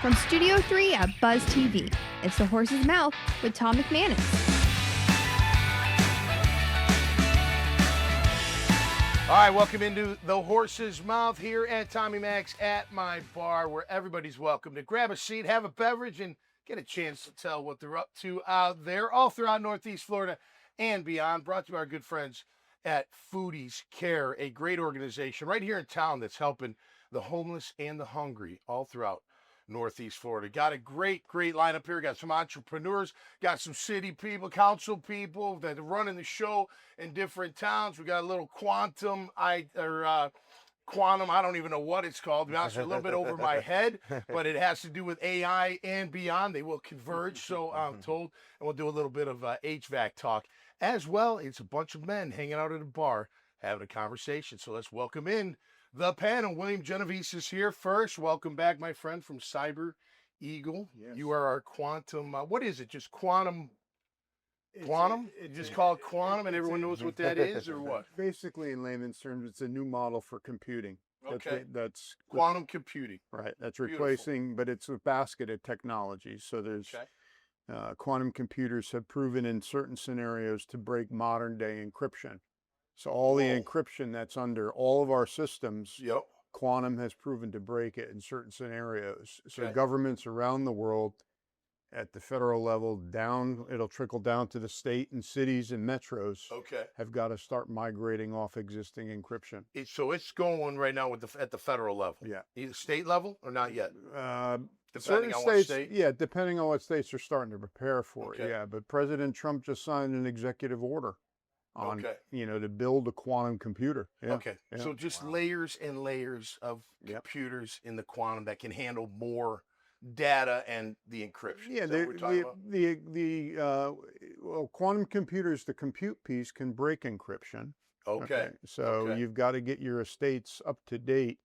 From Studio 3 at Buzz TV, it's The Horse's Mouth with Tom McManus. All right, welcome into The Horse's Mouth here at Tommy Mac's at my bar, where everybody's welcome to grab a seat, have a beverage, and get a chance to tell what they're up to out there, all throughout Northeast Florida and beyond. Brought to you by our good friends at Foodies Care, a great organization right here in town that's helping the homeless and the hungry all throughout Northeast Florida. Got a great lineup here. Got some entrepreneurs, got some city people, council people that are running the show in different towns. We got a little quantum, I don't even know what it's called. To be honest, a little bit over my head, but it has to do with AI and beyond. They will converge, so I'm told. And we'll do a little bit of HVAC talk as well. It's a bunch of men hanging out at a bar having a conversation. So let's welcome in the panel. William Genovese is here first. Welcome back, my friend from Cyber Eagle. Yes. You are our quantum, what is it? Just quantum? It's just called quantum and everyone knows what that is, or what? Basically, in layman's terms, it's a new model for computing. Okay. That's quantum computing. Right. That's replacing, but it's a basket of technologies. So there's quantum computers have proven in certain scenarios to break modern day encryption. So all the encryption that's under all of our systems, quantum has proven to break it in certain scenarios. So governments around the world, at the federal level, it'll trickle down to the state and cities and metros, have got to start migrating off existing encryption. So it's going right now at the federal level. Yeah. Either state level or not yet? Certain states, depending on what states are starting to prepare for it. Yeah, but President Trump just signed an executive order on, to build a quantum computer. So just layers and layers of computers in the quantum that can handle more data and the encryption. Quantum computers, the compute piece can break encryption. So you've got to get your estates up to date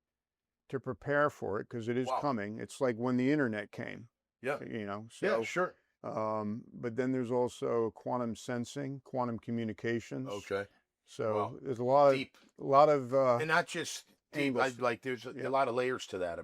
to prepare for it, because it is coming. It's like when the internet came. But then there's also quantum sensing, quantum communications. So there's a lot of and not just deep. There's a lot of layers to that.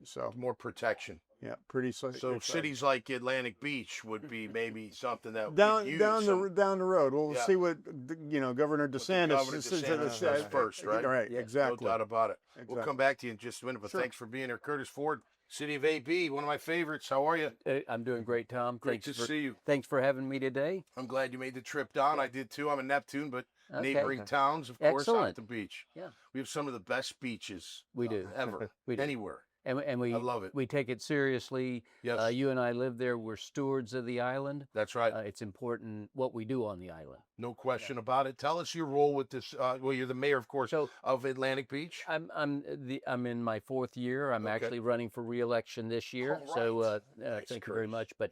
So more protection. Pretty so cities like Atlantic Beach would be maybe something that down the road. We'll see what Governor DeSantis says first, right? Right, exactly. No doubt about it. Exactly. We'll come back to you in just a minute, but thanks for being here, Curtis Ford, City of AB, one of my favorites. How are you? I'm doing great, Tom. Great to see you. Thanks for having me today. I'm glad you made the trip down. I did too. I'm in Neptune, but neighboring towns, of course, out at the beach. Yeah, we have some of the best beaches we do ever anywhere. And we I love it. We take it seriously. Yes. You and I live there. We're stewards of the island. That's right. It's important what we do on the island. No question about it. Tell us your role with this. You're the mayor, of course, of Atlantic Beach. I'm in my fourth year. I'm actually running for re-election this year. Right. So thank you very much. But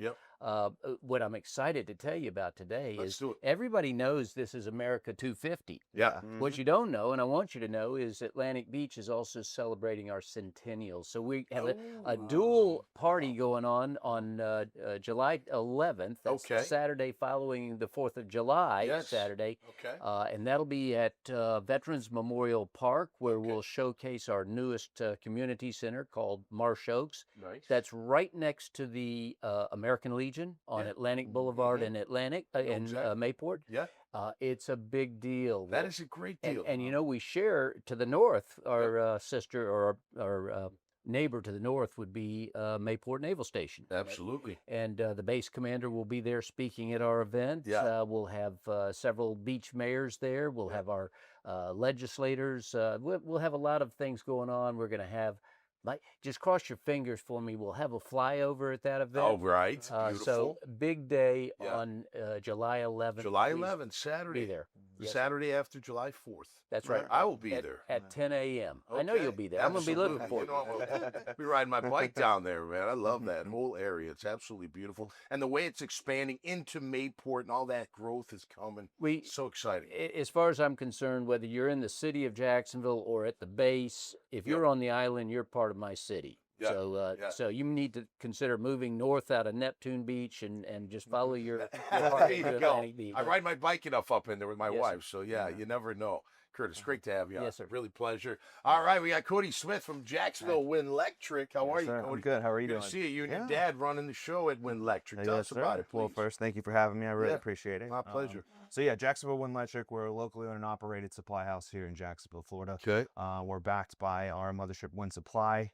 what I'm excited to tell you about today is everybody knows this is America 250. Yeah. Mm-hmm. What you don't know, and I want you to know, is Atlantic Beach is also celebrating our centennial. So we have a dual party going on July 11th. That's Saturday following the 4th of July. Saturday. And that'll be at Veterans Memorial Park, where we'll showcase our newest community center called Marsh Oaks. Nice. That's right next to the American Legion on Atlantic Boulevard in Mayport. It's a big deal. That is a great deal. And we share to the north, our sister or our neighbor to the north would be Mayport Naval Station. Absolutely. And the base commander will be there speaking at our event. We'll have several beach mayors there. We'll have our legislators. We'll have a lot of things going on. We're going to have, just cross your fingers for me, we'll have a flyover at that event. Oh, right. Beautiful. So big day on July 11th. July 11th, Saturday. Be there. Saturday after July 4th. That's right. I will be there. At 10 a.m. I know you'll be there. I'm going to be looking for you. I'll be riding my bike down there, man. I love that whole area. It's absolutely beautiful. And the way it's expanding into Mayport and all that growth is coming. So exciting. As far as I'm concerned, whether you're in the city of Jacksonville or at the base, if you're on the island, you're part of my city. So you need to consider moving north out of Neptune Beach and just follow your heart to Atlantic Beach. I ride my bike enough up in there with my wife, so you never know. Curtis, great to have you on. Yes, sir. Really pleasure. All right, we got Cody Smith from Jacksonville Winlectric. How are you, Sir, Cody? I'm good. How are you Good doing? to see you. You and your dad running the show at Winlectric. Tell us sir. about it, please. Well, first, thank you for having me. I really appreciate it. My pleasure. So yeah, Jacksonville Winlectric, we're a locally owned and operated supply house here in Jacksonville, Florida. Okay. We're backed by our mothership Win Supply.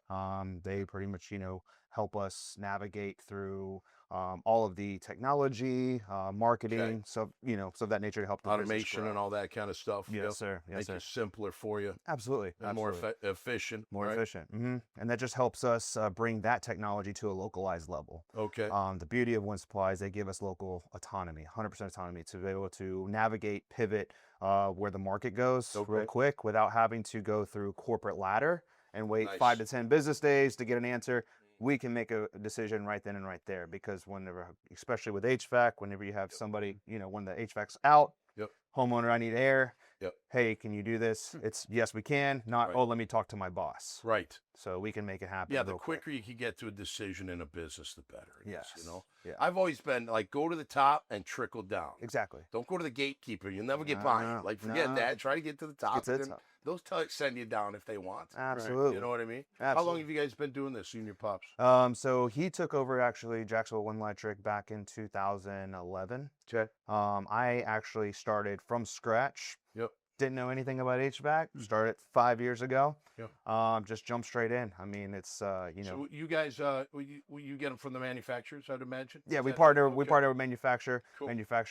They pretty much, help us navigate through all of the technology, marketing, so of that nature to help the automation and all that kind of stuff. Yes, sir. Yes, Make sir. it simpler for you. Absolutely. And more efficient. More right? efficient. And that just helps us bring that technology to a localized level. Okay. The beauty of Win Supply is they give us local autonomy, 100% autonomy to be able to navigate, pivot where the market goes real quick without having to go through corporate ladder and wait 5 to 10 business days to get an answer. We can make a decision right then and right there, because whenever, especially with HVAC, whenever you have somebody, when the HVAC's out, homeowner, I need air. Hey, can you do this? It's yes, we can. Not, oh, let me talk to my boss. Right. So we can make it happen. Yeah, the quicker you can get to a decision in a business, the better. Yes. Yeah. I've always been like, go to the top and trickle down. Exactly. Don't go to the gatekeeper. You'll never get by. Like, forget that. Try to get to the top. Those send you down if they want. Absolutely. You know what I mean? Absolutely. How long have you guys been doing this, you and your pops? So he took over actually Jacksonville Winlectric back in 2011. Okay. I actually started from scratch. Yep. Didn't know anything about HVAC. Started 5 years ago. Yep. Just jumped straight in. I mean, it's So you guys, will you get them from the manufacturers, I'd imagine? Yeah, we partner with manufacturer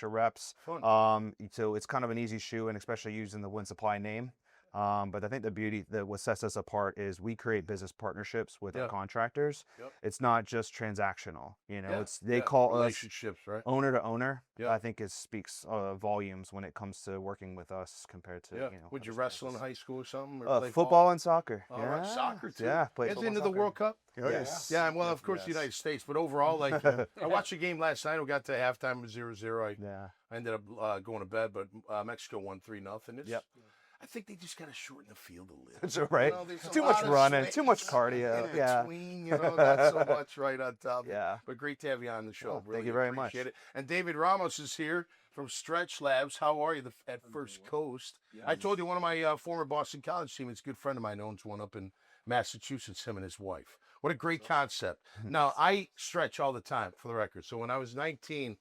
reps. Fun. So it's kind of an easy shoe, and especially using the Win Supply name. But I think the beauty that what sets us apart is we create business partnerships with our contractors. It's not just transactional. They call us relationships, right? Owner to owner. I think it speaks volumes when it comes to working with us compared to Would you wrestle in high school or something? Or play football and soccer. Right. Soccer too. Yeah, played football. Into the World Cup. Yes. Yeah, well, of course, the United States, but overall, like I watched a game last night. We got to halftime with 0-0. I ended up going to bed, but Mexico won 3-0. I think they just got to shorten the field a little. That's right. Too much running, too much cardio. Between, not so much right on top. Yeah. But great to have you on the show. Really thank you very much. It. And David Ramos is here from StretchLabs. How are you at First Coast? I told you one of my former Boston College teammates, a good friend of mine, owns one up in Massachusetts, him and his wife. What a great concept. Now, I stretch all the time, for the record. So when I was 19,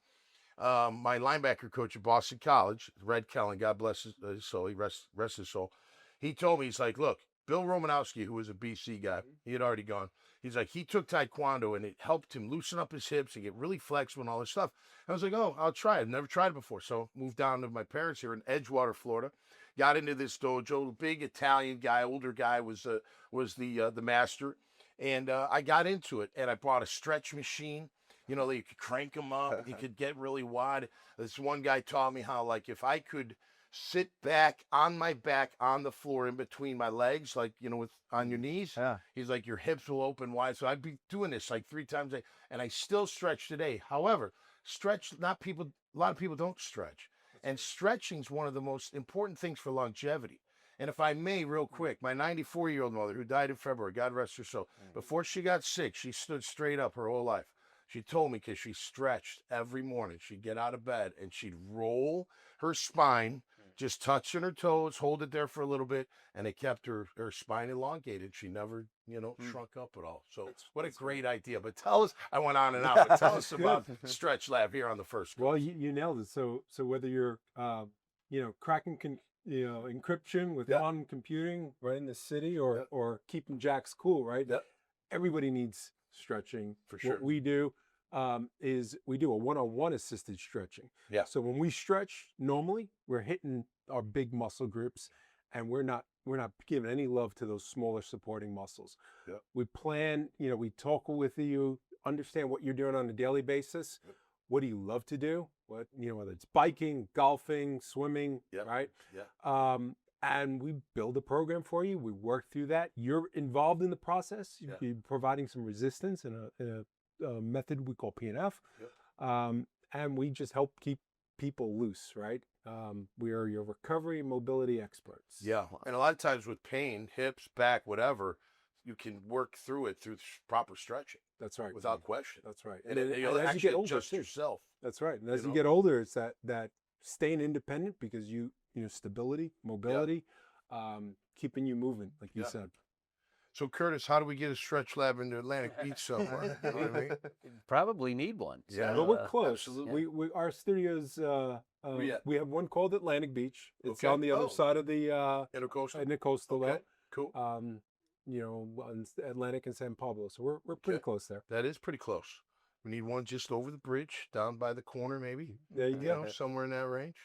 my linebacker coach at Boston College, Red Kellen, God bless his soul, he rest his soul. He told me, he's like, look, Bill Romanowski, who was a BC guy, he had already gone. He's like, he took Taekwondo and it helped him loosen up his hips and get really flexible and all this stuff. I was like, oh, I'll try it. I've never tried it before. So moved down to my parents here in Edgewater, Florida. Got into this dojo. Big Italian guy, older guy was the master. And I got into it, and I bought a stretch machine. You could crank them up. You could get really wide. This one guy taught me how, like, if I could sit back on my back on the floor in between my legs, like, on your knees. He's like, your hips will open wide. So I'd be doing this like 3 times a day, and I still stretch today. However, a lot of people don't stretch. And stretching is one of the most important things for longevity. And if I may, real quick, my 94-year-old mother, who died in February, God rest her soul, before she got sick, she stood straight up her whole life. She told me, because she stretched every morning. She'd get out of bed and she'd roll her spine, just touching her toes, hold it there for a little bit, and it kept her spine elongated. She never, shrunk up at all. So what a great idea. But tell us, I went on and on, but tell us about StretchLab here on the First Coast. Well, you nailed it. So whether you're, cracking encryption with quantum computing right in the city, or keeping Jacks cool, right? Everybody needs stretching. For sure. What we do is we do a one-on-one assisted stretching. So when we stretch normally, we're hitting our big muscle groups, and we're not giving any love to those smaller supporting muscles. We plan, we talk with you, understand what you're doing on a daily basis. What do you love to do? What, whether it's biking, golfing, swimming, right? And we build a program for you. We work through that. You're involved in the process. You're providing some resistance in a method we call PNF. And we just help keep people loose, right? We are your recovery and mobility experts. And a lot of times with pain, hips, back, whatever, you can work through it through proper stretching. That's right. Without question. That's right. And as you get older, just yourself. That's right. And as you get older, it's that staying independent, because stability, mobility, keeping you moving, like you said. So, Curtis, how do we get a stretch lab into Atlantic Beach somewhere? You know what I mean? Probably need one. Yeah. But we're close. Absolutely. We our studios. We have one called Atlantic Beach. It's Okay. on the other side of the Intercoastal. Okay. Cool. On Atlantic and San Pablo. So we're pretty close there. That is pretty close. We need one just over the bridge, down by the corner, maybe. There you go. Somewhere in that range.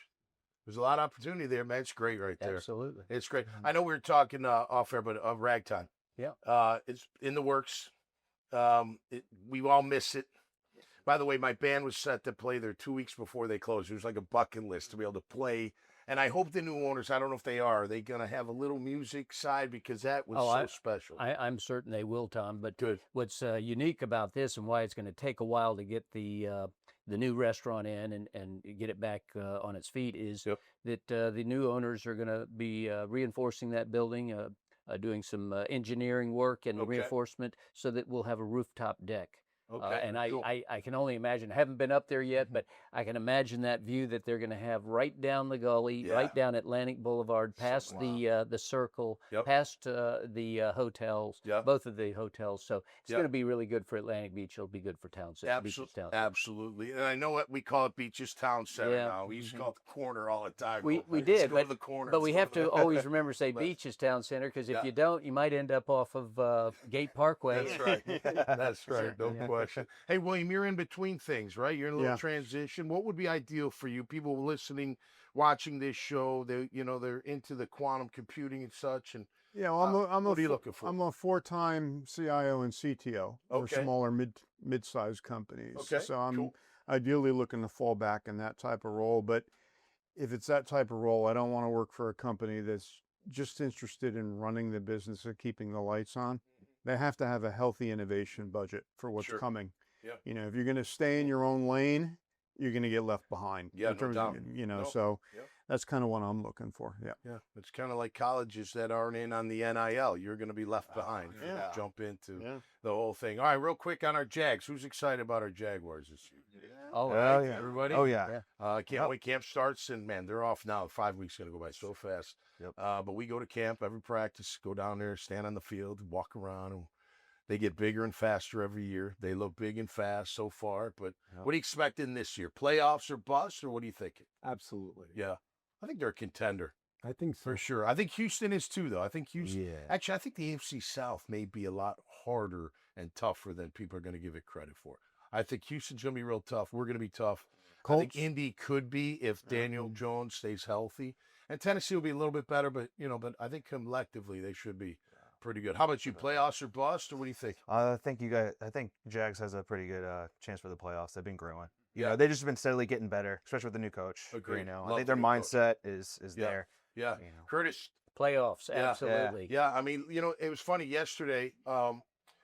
There's a lot of opportunity there, man. It's great right there. Absolutely. It's great. I know we were talking off air, but Ragtime. Yeah. It's in the works. We all miss it. By the way, my band was set to play there 2 weeks before they closed. It was like a bucket list to be able to play. And I hope the new owners, I don't know if they are they going to have a little music side, because that was so special. I'm certain they will, Tom. But Good. What's unique about this and why it's going to take a while to get the new restaurant in and get it back on its feet is that the new owners are going to be reinforcing that building, doing some engineering work and reinforcement so that we'll have a rooftop deck. Okay. And cool. I can only imagine, I haven't been up there yet, but I can imagine that view that they're going to have right down the gully, right down Atlantic Boulevard, past the Circle, past the hotels, both of the hotels. So it's going to be really good for Atlantic Beach. It'll be good for Town Center. Beaches Town Center. Absolutely. And I know what we call it, Beaches Town Center now. We used to call it the corner all the time. We did, but the corner. But we have to always remember to say Beaches Town Center, because if you don't, you might end up off of Gate Parkway. That's right. That's right. No question. Hey, William, you're in between things, right? You're in a little transition. What would be ideal for you? People listening, watching this show, they're into the quantum computing and such. And what are you looking for? I'm a 4-time CIO and CTO for smaller mid-sized companies. Okay. So I'm ideally looking to fall back in that type of role. But if it's that type of role, I don't want to work for a company that's just interested in running the business and keeping the lights on. They have to have a healthy innovation budget for what's coming. Yeah. If you're going to stay in your own lane, you're going to get left behind. Yeah, in terms of, so that's kind of what I'm looking for. Yeah. It's kind of like colleges that aren't in on the NIL. You're going to be left behind. Jump into the whole thing. All right, real quick on our Jags. Who's excited about our Jaguars this year? Oh, right. Everybody? Oh, yeah. Can't wait. Camp starts, and, man, they're off now. 5 weeks going to go by so fast. But we go to camp every practice, go down there, stand on the field, walk around, and they get bigger and faster every year. They look big and fast so far. But what are you expecting this year? Playoffs or bust, or what are you thinking? Absolutely. Yeah. I think they're a contender. I think so. For sure. I think Houston is too, though. I think Houston. Actually, I think the AFC South may be a lot harder and tougher than people are going to give it credit for. I think Houston's going to be real tough. We're going to be tough. Colts. I think Indy could be if Daniel Jones stays healthy. And Tennessee will be a little bit better, but I think collectively they should be pretty good. How about you? Playoffs or bust, or what do you think? I think Jags has a pretty good chance for the playoffs. They've been growing. They've just been steadily getting better, especially with the new coach. Agreed. I think their mindset is there. Yeah. Curtis. Playoffs, absolutely. Yeah. I mean, it was funny yesterday. I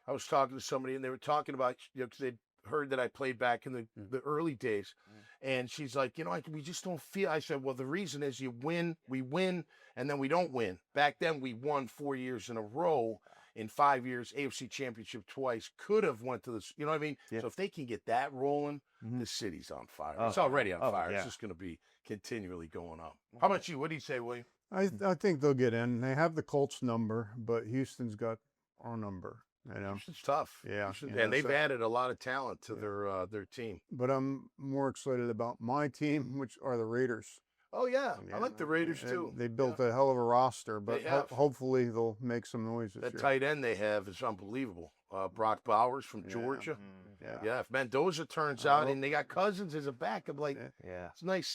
was talking to somebody, and they were talking about, because they'd heard that I played back in the early days. And she's like, we just don't feel. I said, well, the reason is we win, and then we don't win. Back then, we won 4 years in a row. In 5 years, AFC Championship twice, could have went to this. You know what I mean? Yeah. So if they can get that rolling, the city's on fire. It's already on fire. Yeah. It's just going to be continually going up. How about you? What do you say, William? I think they'll get in. They have the Colts number, but Houston's got our number. Houston's tough. Yeah. And they've added a lot of talent to their team. But I'm more excited about my team, which are the Raiders. Oh, yeah. I like the Raiders, too. They built a hell of a roster, but hopefully they'll make some noise this year. That tight end they have is unbelievable. Brock Bowers from Georgia. Yeah. If Mendoza turns out, and they got Cousins as a backup, it's nice,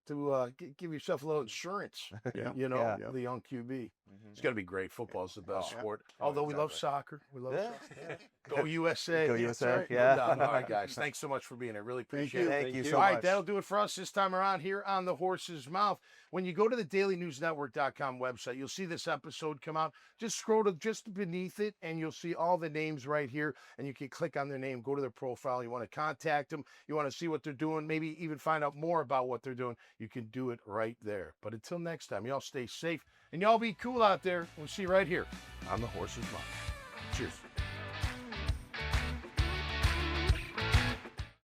to give yourself a little insurance, the young QB. It's going to be great. Football is the best sport. Although we love soccer. We love soccer. Go USA. Go USA. Right. Yeah. No doubt. All right, guys. Thanks so much for being here. Really appreciate it. Thank you so All much. right, that'll do it for us this time around here on The Horse's Mouth. When you go to the dailynewsnetwork.com website, you'll see this episode come out. Just scroll to just beneath it, and you'll see all the names right here, and you can click on their name, go to their profile. You want to contact them. You want to see what they're doing, maybe even find out more about what they're doing. You can do it right there. But until next time, y'all stay safe, and y'all be cool out there. We'll see you right here on The Horse's Mouth. Cheers.